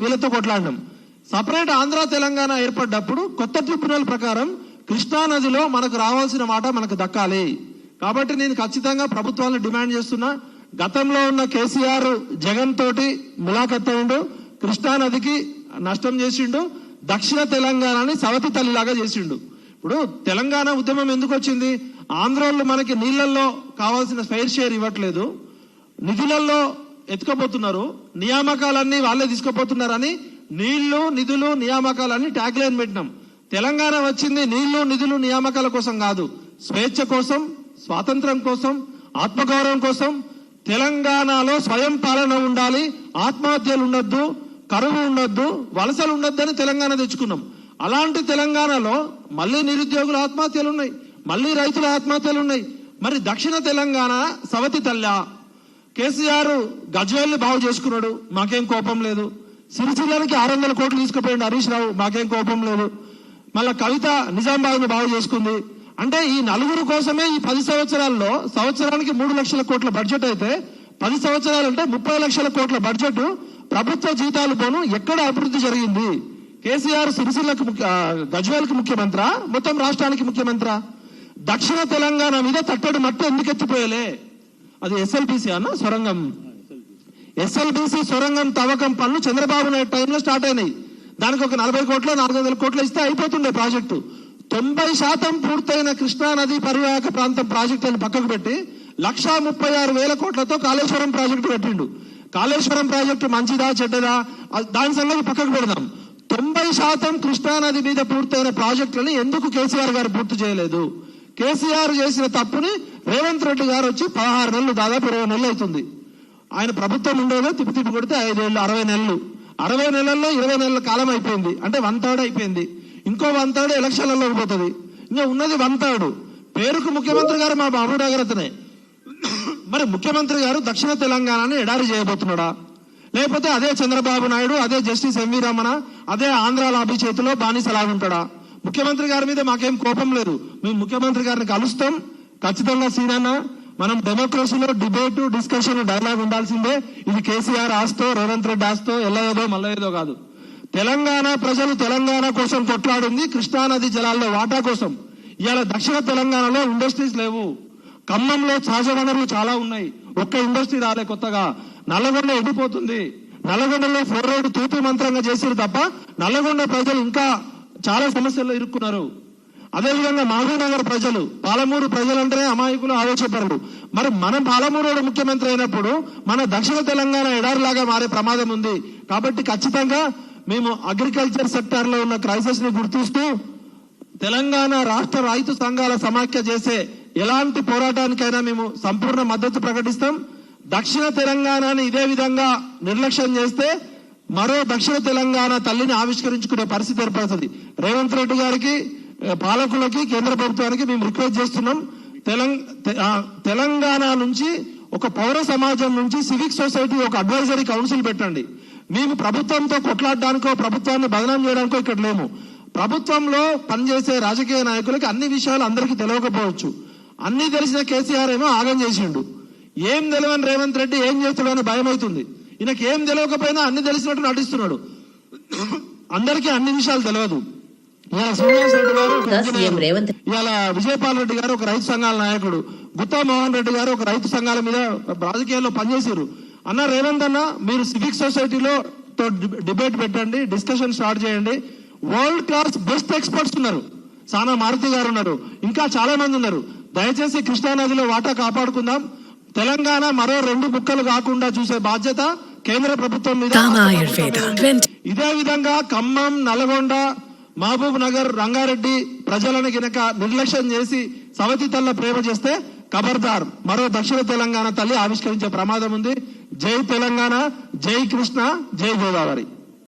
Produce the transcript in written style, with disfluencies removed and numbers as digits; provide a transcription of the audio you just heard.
వీళ్ళతో కొట్లాడినాం. సపరేట్ ఆంధ్ర తెలంగాణ ఏర్పడ్డప్పుడు కొత్త ట్రిబ్యునల్ ప్రకారం కృష్ణా నదిలో మనకు రావాల్సిన వాటా మనకు దక్కాలి. కాబట్టి నేను ఖచ్చితంగా ప్రభుత్వాలను డిమాండ్ చేస్తున్నా. గతంలో ఉన్న కేసీఆర్ జగన్ తోటి ములాఖత్ అయిండు, కృష్ణా నదికి నష్టం చేసిండు, దక్షిణ తెలంగాణని సవతి తల్లిలాగా చేసిండు. ఇప్పుడు తెలంగాణ ఉద్యమం ఎందుకు వచ్చింది? ఆంధ్రోళ్ళు మనకి నీళ్లలో కావాల్సిన ఫెయిర్ షేర్ ఇవ్వట్లేదు, నిధులలో ఎత్తుకపోతున్నారు, నియామకాలన్నీ వాళ్ళే తీసుకుపోతున్నారని నీళ్లు నిధులు నియామకాలన్నీ ట్యాగ్ లైన్ పెట్టినాం. తెలంగాణ వచ్చింది నీళ్లు నిధులు నియామకాల కోసం కాదు, స్వేచ్ఛ కోసం, స్వాతంత్రం కోసం, ఆత్మగౌరవం కోసం. తెలంగాణలో స్వయం పాలన ఉండాలి, ఆత్మహత్యలు ఉండొద్దు, కరువు ఉండొద్దు, వలసలు ఉండొద్దు అని తెలంగాణ తెచ్చుకున్నాం. అలాంటి తెలంగాణలో మళ్ళీ నిరుద్యోగుల ఆత్మహత్యలు ఉన్నాయి, మళ్ళీ రైతుల ఆత్మహత్యలు ఉన్నాయి. మరి దక్షిణ తెలంగాణ సవతి తల్లి కేసీఆర్ గజ్వేల్ని బాగు చేసుకున్నాడు, మాకేం కోపం లేదు. సిరిసిల్లానికి 600 కోట్లు తీసుకుపోయింది హరీష్ రావు, మాకేం కోపం లేదు. మళ్ళా కవిత నిజామాబాద్ ను బాగు చేసుకుంది. అంటే ఈ నలుగురు కోసమే ఈ 10 సంవత్సరాల్లో సంవత్సరానికి 3 లక్షల కోట్ల బడ్జెట్ అయితే 10 సంవత్సరాలు అంటే 30 లక్షల కోట్ల బడ్జెట్ ప్రభుత్వ జీతాలు పోను ఎక్కడ అభివృద్ధి జరిగింది? కేసీఆర్ సిరిసిల్లకు గజ్వేల్కి ముఖ్యమంత్రి, మొత్తం రాష్ట్రానికి ముఖ్యమంత్రి. దక్షిణ తెలంగాణ మీద తట్టడు మట్టి ఎందుకు ఎత్తిపోయలే? అది ఎస్ఎల్బీసీ అన్న సొరంగం, ఎస్ఎల్బీసీ సొరంగం తవ్వకం పనులు చంద్రబాబు నాయుడు టైంలో స్టార్ట్ అయినాయి. దానికి ఒక 40 కోట్లు 400 కోట్లు ఇస్తే అయిపోతుండే ప్రాజెక్టు. 90% పూర్తయిన కృష్ణా నది పరివాహక ప్రాంతం ప్రాజెక్టులను పక్కకు పెట్టి 1,36,000 కోట్లతో కాళేశ్వరం ప్రాజెక్టు పెట్టిండు. కాళేశ్వరం ప్రాజెక్టు మంచిదా చెడ్డదా దాని సంగతి పక్కకు పెడదాం. 90% కృష్ణా నది మీద పూర్తయిన ప్రాజెక్టులను ఎందుకు కేసీఆర్ గారు పూర్తి చేయలేదు? కేసీఆర్ చేసిన తప్పుని రేవంత్ రెడ్డి గారు వచ్చి 16 నెలలు దాదాపు 20 నెలలు అవుతుంది. ఆయన ప్రభుత్వం ఉండేదో తిప్పి కొడితే 5 ఏళ్ళు 60 నెలలు, 60 నెలల్లో 20 నెలల కాలం అయిపోయింది. అంటే 1/3 అయిపోయింది. ఇంకో 1/3 ఎలక్షన్లలో పోతుంది. ఇంకా ఉన్నది 1/3. పేరుకు ముఖ్యమంత్రి గారు మా బాబు నగర్ అతనే. మరి ముఖ్యమంత్రి గారు దక్షిణ తెలంగాణని ఎడారి చేయబోతున్నాడా? లేకపోతే అదే చంద్రబాబు నాయుడు, అదే జస్టిస్ ఎంవి రమణ, అదే ఆంధ్ర లాబీ చేతిలో బానిసలాగుంటాడా? ముఖ్యమంత్రి గారి మీద మాకేం కోపం లేదు, మేము ముఖ్యమంత్రి గారిని కలుస్తాం ఖచ్చితంగా. సీనన్న, మనం డెమోక్రసీలో డిబేట్ డిస్కషన్ డైలాగ్ ఉండాల్సిందే. ఇది కేసీఆర్ ఆస్తో రేవంత్ రెడ్డి ఆస్తో ఎల్లయేదో మల్లయేదో కాదు. తెలంగాణ ప్రజలు తెలంగాణ కోసం కొట్లాడింది కృష్ణానది జలాల్లో వాటా కోసం. ఇవాళ దక్షిణ తెలంగాణలో ఇండస్ట్రీస్ లేవు, ఖమ్మంలో సహజ వనరులు చాలా ఉన్నాయి, ఒక్క ఇండస్ట్రీ రాలే కొత్తగా. నల్లగొండ ఎండిపోతుంది, నల్లగొండలో 4 రోడ్డు తూతు మంత్రంగా చేసారు తప్ప నల్లగొండ ప్రజలు ఇంకా చాలా సమస్యల్లో ఇరుక్కున్నారు. అదేవిధంగా మహబూబ్ నగర్ ప్రజలు, పాలమూరు ప్రజలంటేనే అమాయకులు, ఆవేశపరులు. మరి మనం పాలమూరు ముఖ్యమంత్రి అయినప్పుడు మన దక్షిణ తెలంగాణ ఎడారిలాగా మారే ప్రమాదం ఉంది. కాబట్టి ఖచ్చితంగా మేము అగ్రికల్చర్ సెక్టార్ లో ఉన్న క్రైసిస్ ని గుర్తిస్తూ తెలంగాణ రాష్ట్ర రైతు సంఘాల సమాఖ్య చేసే ఎలాంటి పోరాటానికైనా మేము సంపూర్ణ మద్దతు ప్రకటిస్తాం. దక్షిణ తెలంగాణని ఇదే విధంగా నిర్లక్ష్యం చేస్తే మరో దక్షిణ తెలంగాణ తల్లిని ఆవిష్కరించుకునే పరిస్థితి ఏర్పడుతుంది. రేవంత్ రెడ్డి గారికి, పాలకులకి, కేంద్ర ప్రభుత్వానికి మేము రిక్వెస్ట్ చేస్తున్నాం. తెలంగాణ నుంచి ఒక పౌర సమాజం నుంచి సివిక్ సొసైటీ ఒక అడ్వైజరీ కౌన్సిల్ పెట్టండి. మేము ప్రభుత్వంతో కొట్లాడడానికో ప్రభుత్వాన్ని బదనాం చేయడానికో ఇక్కడ లేము. ప్రభుత్వంలో పనిచేసే రాజకీయ నాయకులకి అన్ని విషయాలు అందరికీ తెలియకపోవచ్చు. అన్ని తెలిసిన కేసీఆర్ ఏమో ఆగం చేసిండు. ఏం తెలియని రేవంత్ రెడ్డి ఏం చేస్తాడో అని భయం అవుతుంది. ఈయనకి ఏం తెలియకపోయినా అన్ని తెలిసినట్టు నటిస్తున్నాడు. అందరికీ అన్ని విషయాలు తెలియదు. ఇవాళ శ్రీనివాస్ రెడ్డి గారు, ఇవాళ విజయపాల్ రెడ్డి గారు ఒక రైతు సంఘాల నాయకుడు, గుత్తా మోహన్ రెడ్డి గారు ఒక రైతు సంఘాల మీద రాజకీయాల్లో పనిచేశారు. అన్న రేవంత్ అన్న, మీరు సివిక్ సొసైటీలో డిబేట్ పెట్టండి, డిస్కషన్ స్టార్ట్ చేయండి. వరల్డ్ క్లాస్ బెస్ట్ ఎక్స్పర్ట్స్ ఉన్నారు, సానా మారుతి గారు ఉన్నారు, ఇంకా చాలా మంది ఉన్నారు. దయచేసి కృష్ణానదిలో వాటా కాపాడుకుందాం. తెలంగాణ మరో 2 ముక్కలు కాకుండా చూసే బాధ్యత కేంద్ర ప్రభుత్వం మీద. ఇదే విధంగా ఖమ్మం, నల్గొండ, మహబూబ్ నగర్, రంగారెడ్డి ప్రజలను గినక నిర్లక్ష్యం చేసి సవతి తల్ల ప్రేమ చేస్తే ఖబర్దార్, మరో దక్షిణ తెలంగాణ తల్లి ఆవిష్కరించే ప్రమాదం ఉంది. జై తెలంగాణ, జై కృష్ణ, జై గోదావరి.